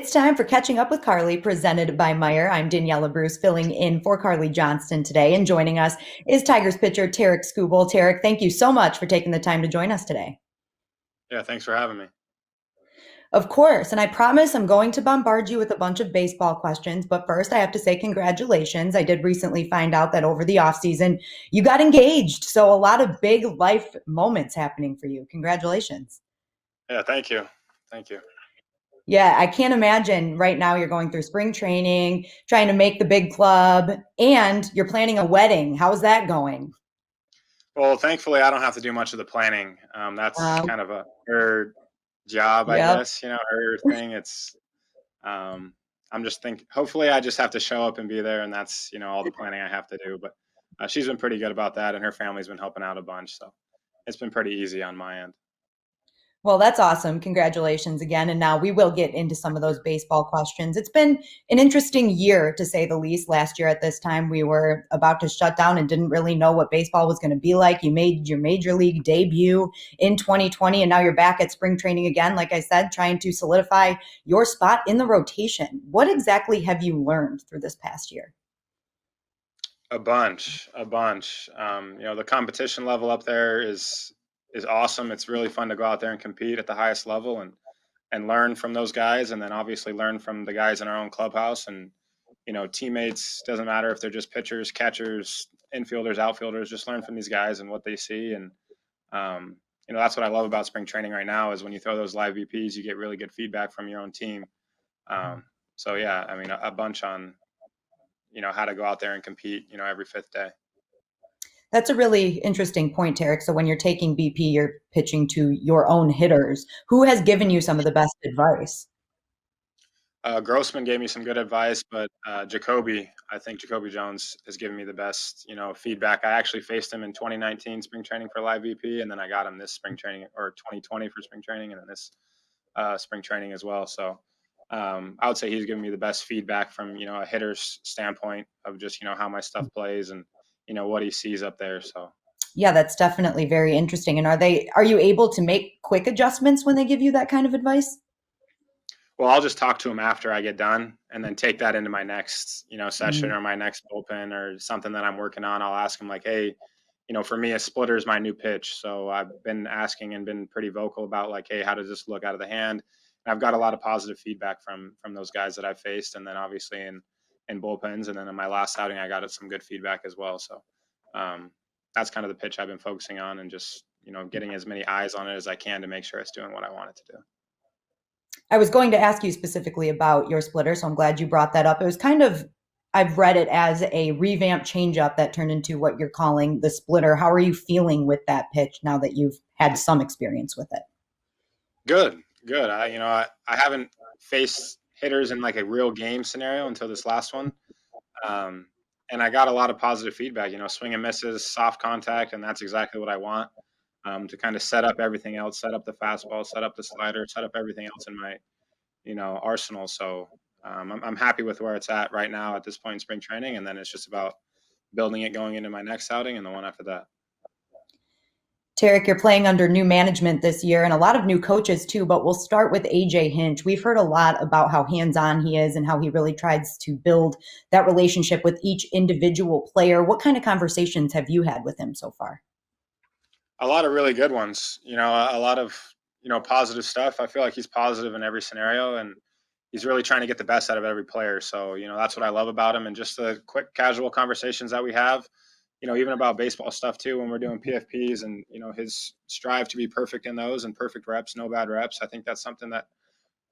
It's time for Catching Up with Carley, presented by Meijer. I'm Daniella Bruce, filling in for Carly Johnston today, and joining us is Tigers pitcher Tarik Skubal. Tarik, thank you so much for taking the time to join us today. Yeah, thanks for having me. Of course, and I promise I'm going to bombard you with a bunch of baseball questions, but first I have to say congratulations. I did recently find out that over the offseason you got engaged, so a lot of big life moments happening for you. Congratulations. Yeah, thank you. Thank you. Yeah, I can't imagine right now you're going through spring training, trying to make the big club, and you're planning a wedding. How's that going? Well, thankfully, I don't have to do much of the planning. That's Um, kind of her job, I yep. guess, her thing. Um, I'm just hopefully I just have to show up and be there, and that's, all the planning I have to do. But she's been pretty good about that, and her family's been helping out a bunch. So it's been pretty easy on my end. Well, that's awesome. Congratulations again. And now we will get into some of those baseball questions. It's been an interesting year, to say the least. Last year at this time, we were about to shut down and didn't really know what baseball was going to be like. You made your major league debut in 2020, and now you're back at spring training again, like I said, trying to solidify your spot in the rotation. What exactly have you learned through this past year? A bunch, a bunch. The competition level up there is awesome. It's really fun to go out there and compete at the highest level and learn from those guys, and then obviously learn from the guys in our own clubhouse. And teammates, doesn't matter if they're just pitchers, catchers, infielders, outfielders, just learn from these guys and what they see. And that's what I love about spring training right now, is when you throw those live VPs, you get really good feedback from your own team. So yeah, I mean, a bunch on how to go out there and compete every fifth day. That's a really interesting point, Tarek. So when you're taking BP, you're pitching to your own hitters. Who has given you some of the best advice? Grossman gave me some good advice, but I think Jacoby Jones has given me the best, feedback. I actually faced him in 2019 spring training for live VP, and then I got him this spring training, or 2020 for spring training, and then this spring training as well. So I would say he's given me the best feedback from a hitter's standpoint of just how my stuff plays and what he sees up there. So Yeah, that's definitely very interesting. And are you able to make quick adjustments when they give you that kind of advice? well, I'll just talk to him after I get done, and then take that into my next session Mm. or my next bullpen or something that I'm working on. I'll ask him like, hey, for me, a splitter is my new pitch. So I've been asking and been pretty vocal about like, hey, how does this look out of the hand? And I've got a lot of positive feedback from those guys that I've faced, and then obviously in bullpens, and then in my last outing, I got some good feedback as well. So um, that's kind of the pitch I've been focusing on, and just getting as many eyes on it as I can to make sure it's doing what I want it to do. I was going to ask you specifically about your splitter, so I'm glad you brought that up. It was kind of, I've read it as a revamped changeup that turned into what you're calling the splitter. How are you feeling with that pitch now that you've had some experience with it? Good, good. I haven't faced hitters in like a real game scenario until this last one. Um, and I got a lot of positive feedback, swing and misses, soft contact, and that's exactly what I want, to kind of set up everything else, set up the fastball, set up the slider, set up everything else in my, arsenal. So I'm happy with where it's at right now at this point in spring training. And then it's just about building it going into my next outing and the one after that. Tarek, you're playing under new management this year and a lot of new coaches too, but we'll start with AJ Hinch. We've heard a lot about how hands-on he is and how he really tries to build that relationship with each individual player. What kind of conversations have you had with him so far? A lot of really good ones, a lot of, positive stuff. I feel like he's positive in every scenario, and he's really trying to get the best out of every player. So, that's what I love about him, and just the quick casual conversations that we have, even about baseball stuff too, when we're doing PFPs, and, his strive to be perfect in those and perfect reps, no bad reps. I think that's something that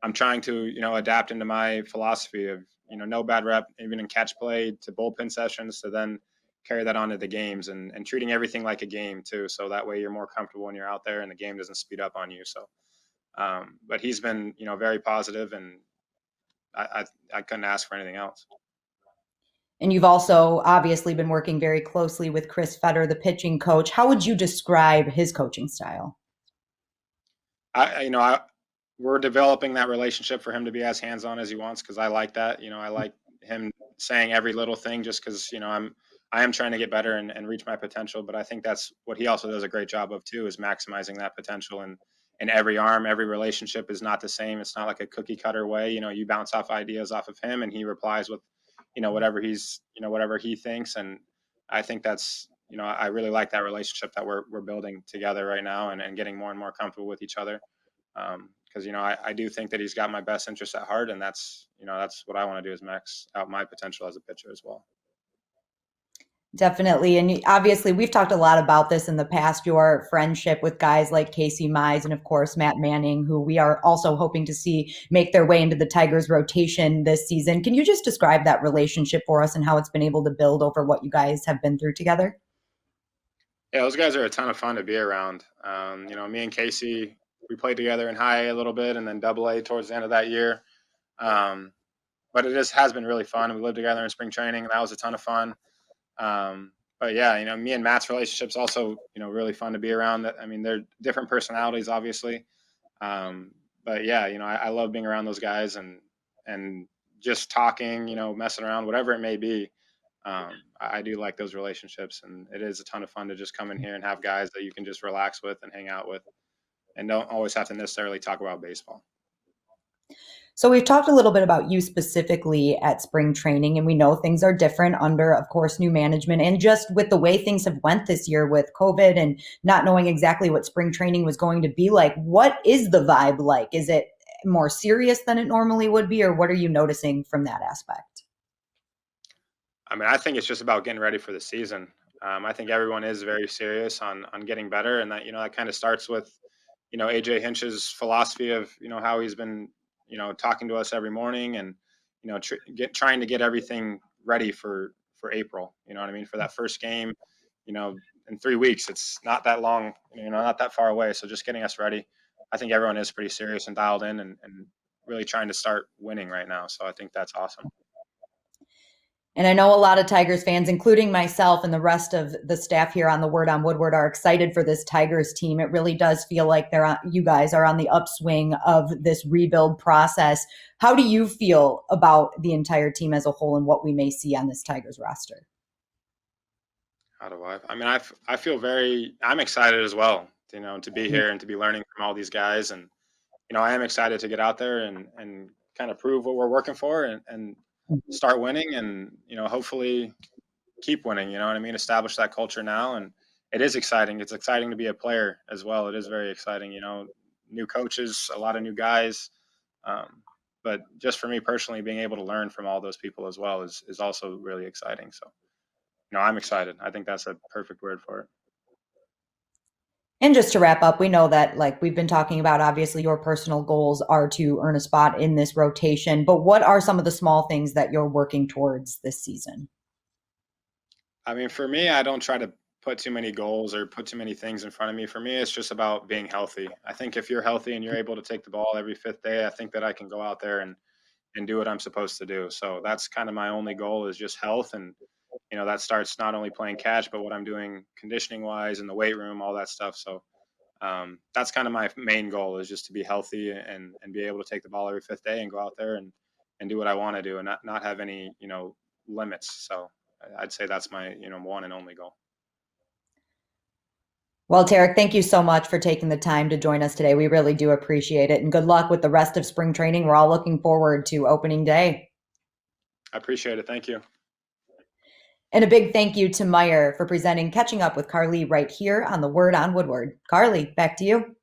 I'm trying to, adapt into my philosophy of, no bad rep, even in catch play to bullpen sessions, to then carry that onto the games, and treating everything like a game too. So that way you're more comfortable when you're out there and the game doesn't speed up on you. So, but he's been, very positive, and I couldn't ask for anything else. And you've also obviously been working very closely with Chris Fetter, the pitching coach. How would you describe his coaching style? I, you know, I, we're developing that relationship for him to be as hands-on as he wants. Cause I like that, I like him saying every little thing, just cause, I am trying to get better and reach my potential. But I think that's what he also does a great job of too, is maximizing that potential, in every arm. Every relationship is not the same. It's not like a cookie cutter way. You bounce off ideas off of him, and he replies with, whatever he thinks. And I think that's, I really like that relationship that we're building together right now, and getting more and more comfortable with each other. Because I do think that he's got my best interest at heart, and that's what I want to do, is max out my potential as a pitcher as well. Definitely. And obviously, we've talked a lot about this in the past, your friendship with guys like Casey Mize and, of course, Matt Manning, who we are also hoping to see make their way into the Tigers rotation this season. Can you just describe that relationship for us and how it's been able to build over what you guys have been through together? Yeah, those guys are a ton of fun to be around. Me and Casey, we played together in high A a little bit, and then double A towards the end of that year. But it just has been really fun. We lived together in spring training, and that was a ton of fun. But yeah, me and Matt's relationship's also, really fun to be around. I mean, they're different personalities, obviously. But yeah, I love being around those guys, and just talking, messing around, whatever it may be. I do like those relationships, and it is a ton of fun to just come in here and have guys that you can just relax with and hang out with, and don't always have to necessarily talk about baseball. So we've talked a little bit about you specifically at spring training, and we know things are different under, of course, new management, and just with the way things have went this year with COVID and not knowing exactly what spring training was going to be like. What is the vibe like? Is it more serious than it normally would be, or what are you noticing from that aspect? I mean, I think it's just about getting ready for the season. I think everyone is very serious on getting better, and that kind of starts with AJ Hinch's philosophy of how he's been talking to us every morning, and trying to get everything ready for April. You know what I mean? For that first game, in 3 weeks, it's not that long, not that far away. So just getting us ready. I think everyone is pretty serious and dialed in, and really trying to start winning right now. So I think that's awesome. And I know a lot of Tigers fans, including myself and the rest of the staff here on the Word on Woodward, are excited for this Tigers team. It really does feel like you guys are on the upswing of this rebuild process. How do you feel about the entire team as a whole and what we may see on this Tigers roster? How do I? I mean, I feel I'm excited as well, to be here and to be learning from all these guys. And, I am excited to get out there and kind of prove what we're working for, and start winning, and, hopefully keep winning, you know what I mean? Establish that culture now. And it is exciting. It's exciting to be a player as well. It is very exciting, new coaches, a lot of new guys. But just for me personally, being able to learn from all those people as well is also really exciting. So, I'm excited. I think that's a perfect word for it. And just to wrap up, we know that, like we've been talking about, obviously your personal goals are to earn a spot in this rotation. But what are some of the small things that you're working towards this season? I mean, for me, I don't try to put too many goals or put too many things in front of me. For me, it's just about being healthy. I think if you're healthy and you're able to take the ball every fifth day, I think that I can go out there and do what I'm supposed to do. So that's kind of my only goal, is just health. And, that starts not only playing catch, but what I'm doing conditioning wise in the weight room, all that stuff. So that's kind of my main goal, is just to be healthy and be able to take the ball every fifth day and go out there and do what I want to do, and not have any, limits. So I'd say that's my, one and only goal. Well, Tarik, thank you so much for taking the time to join us today. We really do appreciate it. And good luck with the rest of spring training. We're all looking forward to opening day. I appreciate it. Thank you. And a big thank you to Meijer for presenting Catching Up with Carley right here on the Word on Woodward. Carley, back to you.